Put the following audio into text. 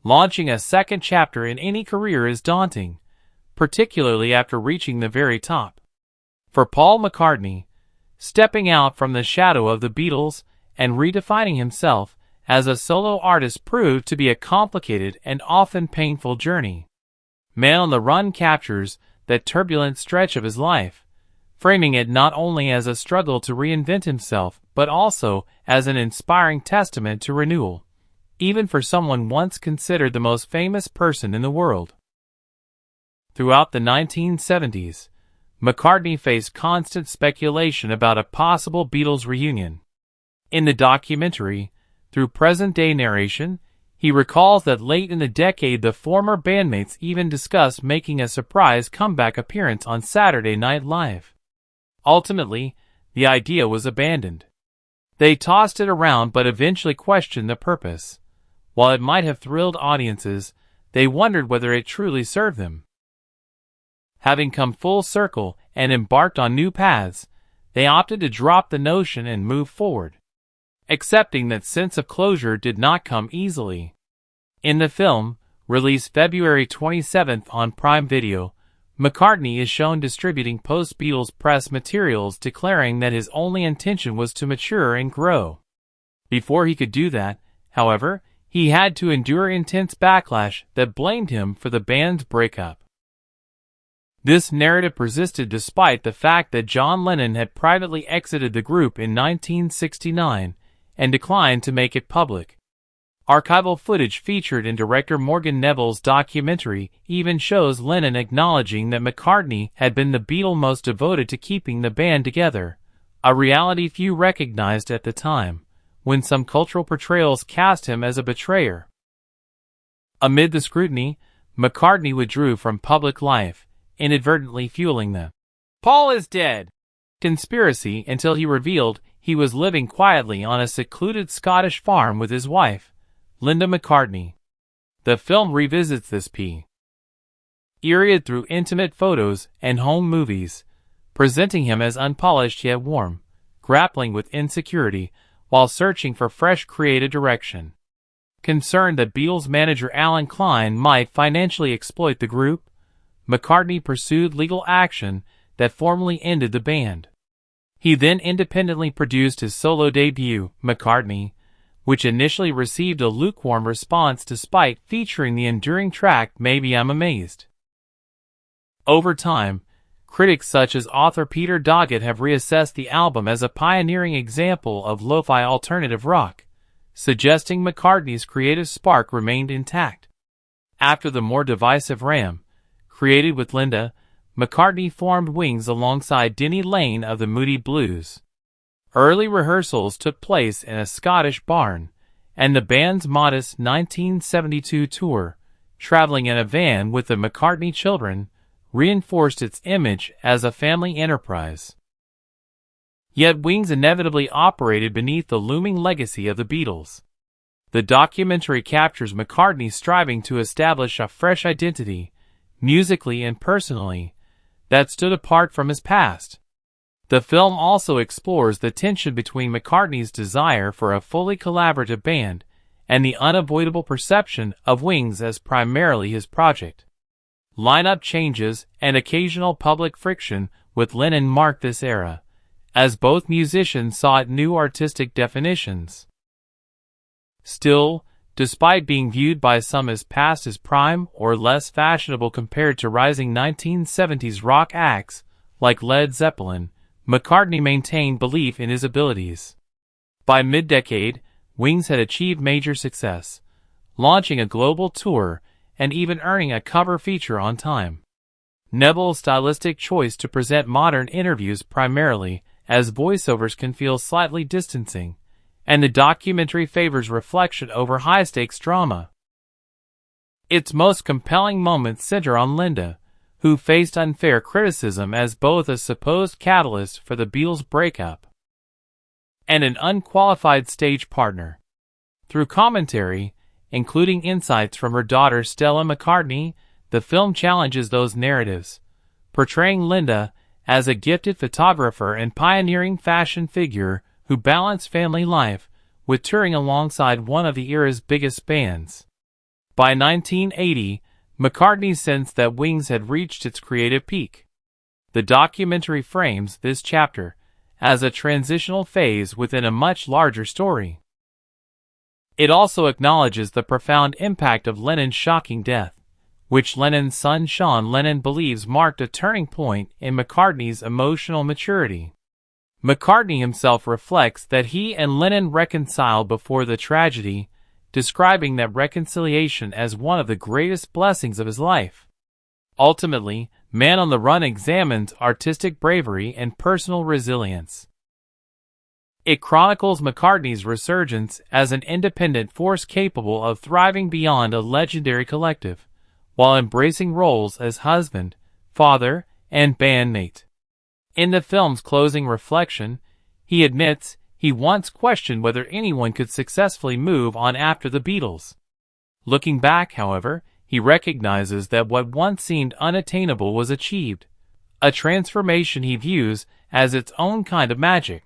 Launching a second chapter in any career is daunting, particularly after reaching the very top. For Paul McCartney, stepping out from the shadow of the Beatles and redefining himself as a solo artist proved to be a complicated and often painful journey. Man on the Run captures that turbulent stretch of his life, framing it not only as a struggle to reinvent himself but also as an inspiring testament to renewal, even for someone once considered the most famous person in the world. Throughout the 1970s, McCartney faced constant speculation about a possible Beatles reunion. In the documentary, through present-day narration, he recalls that late in the decade the former bandmates even discussed making a surprise comeback appearance on Saturday Night Live. Ultimately, the idea was abandoned. They tossed it around but eventually questioned the purpose. While it might have thrilled audiences, they wondered whether it truly served them. Having come full circle and embarked on new paths, they opted to drop the notion and move forward, accepting that sense of closure did not come easily. In the film, released February 27 on Prime Video, McCartney is shown distributing post-Beatles press materials declaring that his only intention was to mature and grow. Before he could do that, however, he had to endure intense backlash that blamed him for the band's breakup. This narrative persisted despite the fact that John Lennon had privately exited the group in 1969 and declined to make it public. Archival footage featured in director Morgan Neville's documentary even shows Lennon acknowledging that McCartney had been the Beatle most devoted to keeping the band together, a reality few recognized at the time, when some cultural portrayals cast him as a betrayer. Amid the scrutiny, McCartney withdrew from public life, inadvertently fueling the "Paul is dead" conspiracy until he revealed he was living quietly on a secluded Scottish farm with his wife, Linda McCartney. The film revisits this period through intimate photos and home movies, presenting him as unpolished yet warm, grappling with insecurity while searching for fresh creative direction. Concerned that Beatles manager Alan Klein might financially exploit the group, McCartney pursued legal action that formally ended the band. He then independently produced his solo debut, McCartney, which initially received a lukewarm response despite featuring the enduring track Maybe I'm Amazed. Over time, critics such as author Peter Doggett have reassessed the album as a pioneering example of lo-fi alternative rock, suggesting McCartney's creative spark remained intact. After the more divisive Ram, created with Linda, McCartney formed Wings alongside Denny Laine of the Moody Blues. Early rehearsals took place in a Scottish barn, and the band's modest 1972 tour, traveling in a van with the McCartney children, reinforced its image as a family enterprise. Yet Wings inevitably operated beneath the looming legacy of the Beatles. The documentary captures McCartney striving to establish a fresh identity, musically and personally, that stood apart from his past. The film also explores the tension between McCartney's desire for a fully collaborative band and the unavoidable perception of Wings as primarily his project. Lineup changes and occasional public friction with Lennon marked this era, as both musicians sought new artistic definitions. Still, despite being viewed by some as past his prime or less fashionable compared to rising 1970s rock acts like Led Zeppelin, McCartney maintained belief in his abilities. By mid-decade, Wings had achieved major success, launching a global tour and even earning a cover feature on Time. Neville's stylistic choice to present modern interviews primarily as voiceovers can feel slightly distancing, and the documentary favors reflection over high-stakes drama. Its most compelling moments center on Linda, who faced unfair criticism as both a supposed catalyst for the Beatles' breakup and an unqualified stage partner. Through commentary, including insights from her daughter Stella McCartney, the film challenges those narratives, portraying Linda as a gifted photographer and pioneering fashion figure who balanced family life with touring alongside one of the era's biggest bands. By 1980, McCartney sensed that Wings had reached its creative peak. The documentary frames this chapter as a transitional phase within a much larger story. It also acknowledges the profound impact of Lennon's shocking death, which Lennon's son Sean Lennon believes marked a turning point in McCartney's emotional maturity. McCartney himself reflects that he and Lennon reconciled before the tragedy, describing that reconciliation as one of the greatest blessings of his life. Ultimately, Man on the Run examines artistic bravery and personal resilience. It chronicles McCartney's resurgence as an independent force capable of thriving beyond a legendary collective, while embracing roles as husband, father, and bandmate. In the film's closing reflection, he admits he once questioned whether anyone could successfully move on after the Beatles. Looking back, however, he recognizes that what once seemed unattainable was achieved, a transformation he views as its own kind of magic.